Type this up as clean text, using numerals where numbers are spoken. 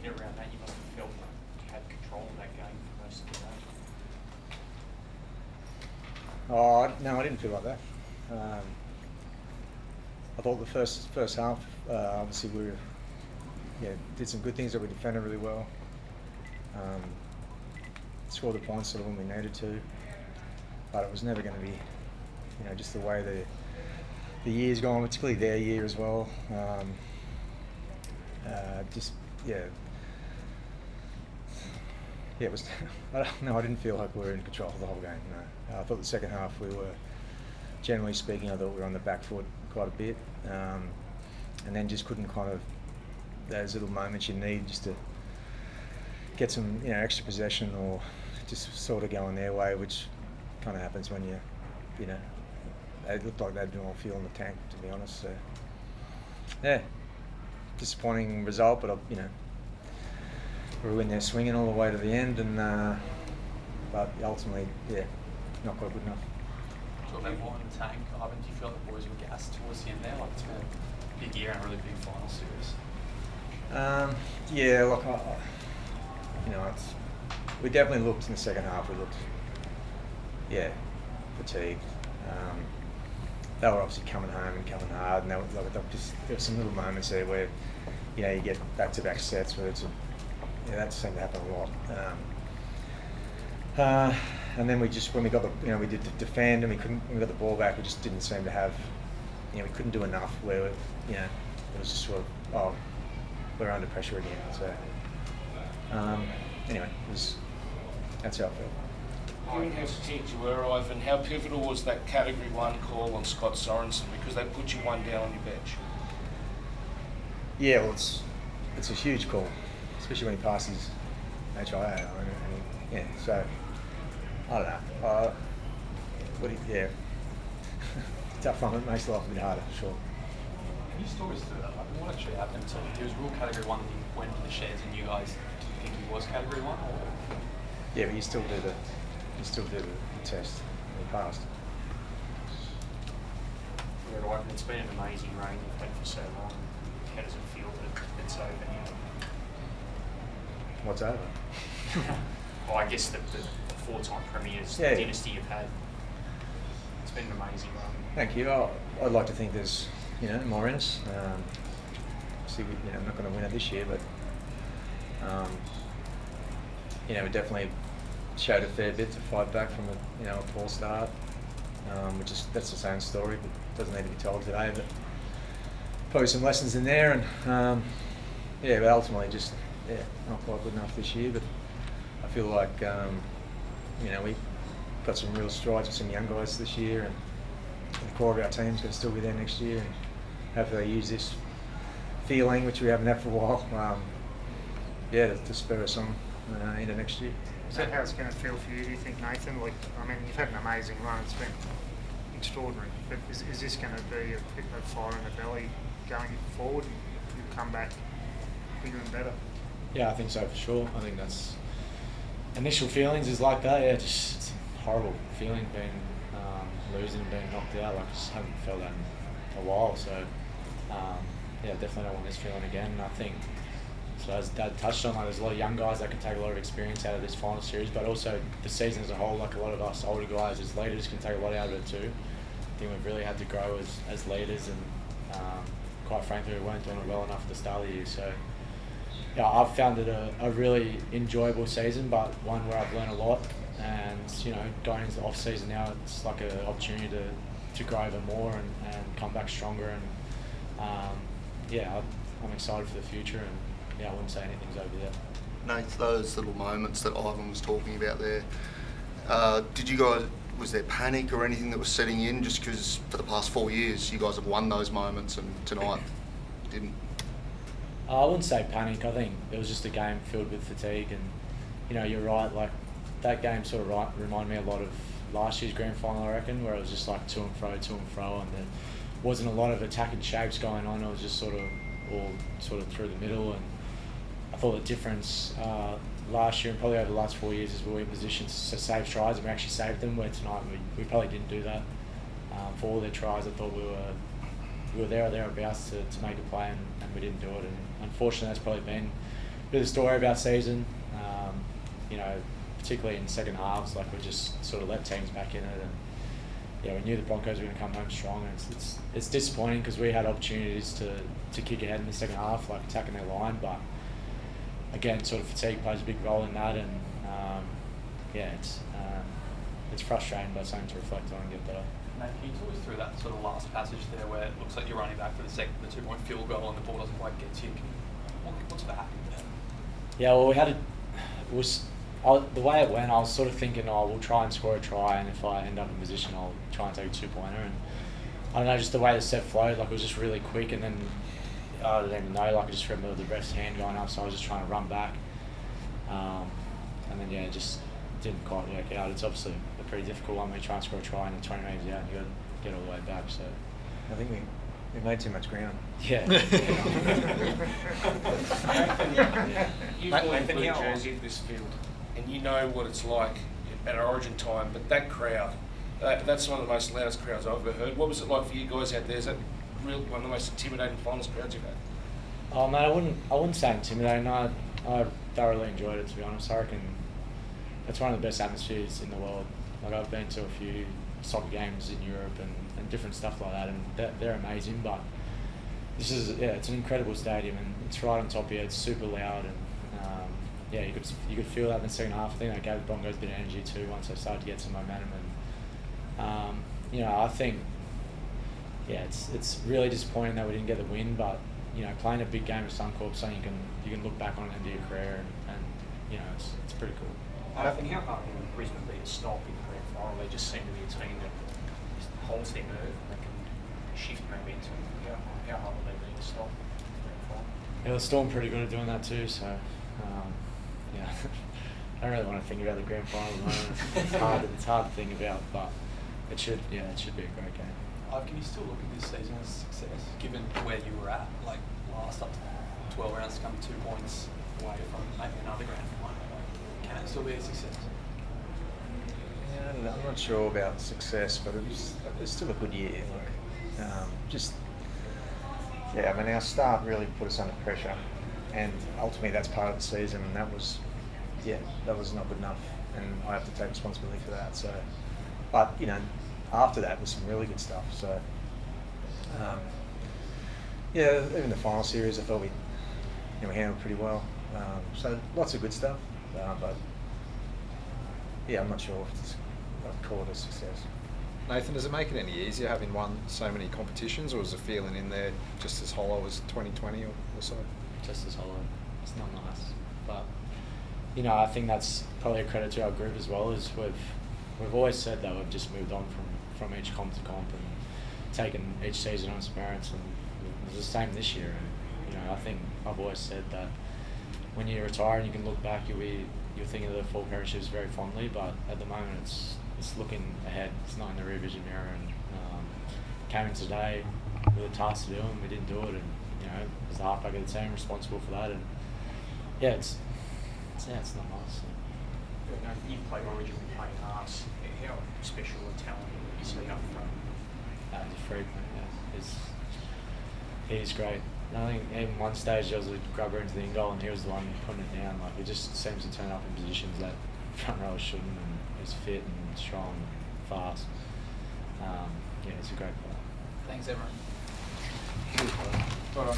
bit around that, you must have felt like you had control of that game for most of the game. Oh no, I didn't feel like that. I thought the first half, obviously we did some good things, that we defended really well. Scored the points sort of when we needed to, but it was never going to be, just the way the year's gone, particularly their year as well. It was. I didn't feel like we were in control of the whole game. No, I thought the second half we were, generally speaking, I thought we were on the back foot quite a bit, and then just couldn't kind of those little moments you need just to get some extra possession or just sort of going their way, which kind of happens when they looked like they'd been all feeling the tank, to be honest. So yeah, disappointing result, but we were in there swinging all the way to the end, and but ultimately, not quite good enough. Talk about more in the tank, Ivan, do you feel like the boys were gassed towards the end there? Like, it's been a big year and a really big final series. We definitely looked in the second half. We looked, fatigued. They were obviously coming home and coming hard, and there were some little moments there where, you get back-to-back sets where that seemed to happen a lot. And then when we got we did defend and when we got the ball back, we just didn't seem to have, we couldn't do enough where, it was just sort of, we're under pressure again. So, anyway, that's how I felt. Given how fatigued you were, Ivan, how pivotal was that Category 1 call on Scott Sorensen, because they put you one down on your bench? Yeah, well, it's a huge call, especially when he passes HIA. So I don't know. Tough one. It makes life a bit harder, for sure. Can you stories through that? Like, what actually happened? So he was rule Category 1 and he went to the sheds, and you guys, do you think he was Category 1? Or? Yeah, but you still do the test. He passed. Yeah, right. It's been an amazing reign you've had for so long. How does it feel that it's over now? What's over? Well, I guess the four-time premiers, the dynasty you've had. It's been an amazing run. Thank you. I'd like to think there's, more in us. Obviously, I'm not going to win it this year, but we definitely showed a fair bit to fight back from a poor start. That's the same story, but doesn't need to be told today. But probably some lessons in there, and but ultimately just not quite good enough this year. But I feel like we got some real strides with some young guys this year, and the core of our team's going to still be there next year. And hopefully they use this feeling, which we haven't had for a while, to spur us on into next year. Is that how it's going to feel for you, do you think, Nathan? You've had an amazing run. It's been extraordinary. But is this going to be a bit of fire in the belly going forward, and you'll come back bigger and better? Yeah, I think so, for sure. I think that's initial feelings is like that. Yeah, just it's a horrible feeling being losing and being knocked out. I just haven't felt that in a while. So definitely don't want this feeling again. And I think, so as Dad touched on, there's a lot of young guys that can take a lot of experience out of this final series, but also the season as a whole, a lot of us older guys as leaders can take a lot out of it too. I think we've really had to grow as leaders, and quite frankly, we weren't doing it well enough at the start of the year. So I've found it a really enjoyable season, but one where I've learned a lot. And going into the off season now, it's like an opportunity to grow even more and come back stronger. And I'm excited for the future. And I wouldn't say anything's over there. Nate, those little moments that Ivan was talking about there, was there panic or anything that was setting in, just because for the past 4 years you guys have won those moments and tonight didn't? I wouldn't say panic. I think it was just a game filled with fatigue, and you're right, that game sort of reminded me a lot of last year's grand final, I reckon, where it was just to and fro, and there wasn't a lot of attacking shapes going on. It was just sort of all through the middle. And I thought the difference last year and probably over the last 4 years is we were in positions to save tries, and we actually saved them, where tonight we probably didn't do that. For all their tries, I thought we were there or thereabouts to make a play, and we didn't do it. And unfortunately, that's probably been bit of the story about season. You know, particularly in second halves, like we just sort of let teams back in it, and yeah, we knew the Broncos were going to come home strong. And it's disappointing because we had opportunities to kick ahead in the second half, like attacking their line, but again, sort of fatigue plays a big role in that, and yeah, it's frustrating, but something to reflect on and get better. Mate, can you talk us through that sort of last passage there where it looks like you're running back for the 2-point field goal and the ball doesn't quite get to you? What's sort of happened there? Yeah, well, the way it went, I was sort of thinking, oh, we'll try and score a try, and if I end up in position, I'll try and take a 2-pointer. And I don't know, just the way the set flowed, like it was just really quick, and then I don't even know, like I just remember the ref's hand going up, so I was just trying to run back. And then, yeah, it just didn't quite work out. It's obviously a pretty difficult one when you try and score a try and then 20 metres out and you got to get all the way back. So I think we made too much ground. yeah. You've worn a blue jersey at this field, and you know what it's like at Origin time. But that crowd, that's one of the most loudest crowds I've ever heard. What was it like for you guys out there? Is that one of the most intimidating finals crowds you've had? Oh man, I wouldn't say intimidating. I thoroughly enjoyed it, to be honest. I reckon it's one of the best atmospheres in the world. Like I've been to a few soccer games in Europe and different stuff like that, and they're amazing. But this is it's an incredible stadium, and it's right on top here. It's super loud, and yeah, you could feel that in the second half. I think that gave the Broncos a bit of energy too once they started to get some momentum. And you know, I think yeah, it's really disappointing that we didn't get the win, but you know, playing a big game at Suncorp, something you can look back on at the end of your career, and you know, it's pretty cool. I think how hard can Brisbane be to stop in the grand final? They just seem to be a team that just holds their nerve and they can shift momentum. How hard will they be to stop in the grand final? Yeah, the Storm pretty good at doing that too. So yeah, I don't really want to think about the grand final at the moment. It's hard to think about, but it should be a great game. Can you still look at this season as a success, given where you were at, like last up to 12 rounds to come 2 points away from maybe another grand final? Can it still be a success? Yeah, I'm not sure about success, but it's still a good year. Like, I mean, our start really put us under pressure, and ultimately that's part of the season, and that was not good enough, and I have to take responsibility for that. So, but you know, after that was some really good stuff. So, yeah, even the final series, I thought we handled pretty well. So lots of good stuff, but yeah, I'm not sure if I'd call it a success. Nathan, does it make it any easier having won so many competitions, or is the feeling in there just as hollow as 2020 or so? Just as hollow. It's not nice, but you know, I think that's probably a credit to our group as well. Is we've always said that we've just moved on from each comp to comp and taken each season on its merits, and it was the same this year. And you know, I think I've always said that when you retire and you can look back, you're thinking of the four premierships very fondly, but at the moment it's looking ahead. It's not in the rear vision mirror, and came in today with a task to do, and we didn't do it. And you know, as the halfback of the team, responsible for that. And yeah, it's not nice. You know, you played Origin with Payne Haas. How special a talent is he up front? He's a freak, man. Yeah. He's great. I think in one stage there was a grubber into the in goal, and he was the one putting it down. Like, he just seems to turn up in positions that front rowers shouldn't, and he's fit and strong and fast. Yeah, he's a great player. Thanks, everyone. Well done.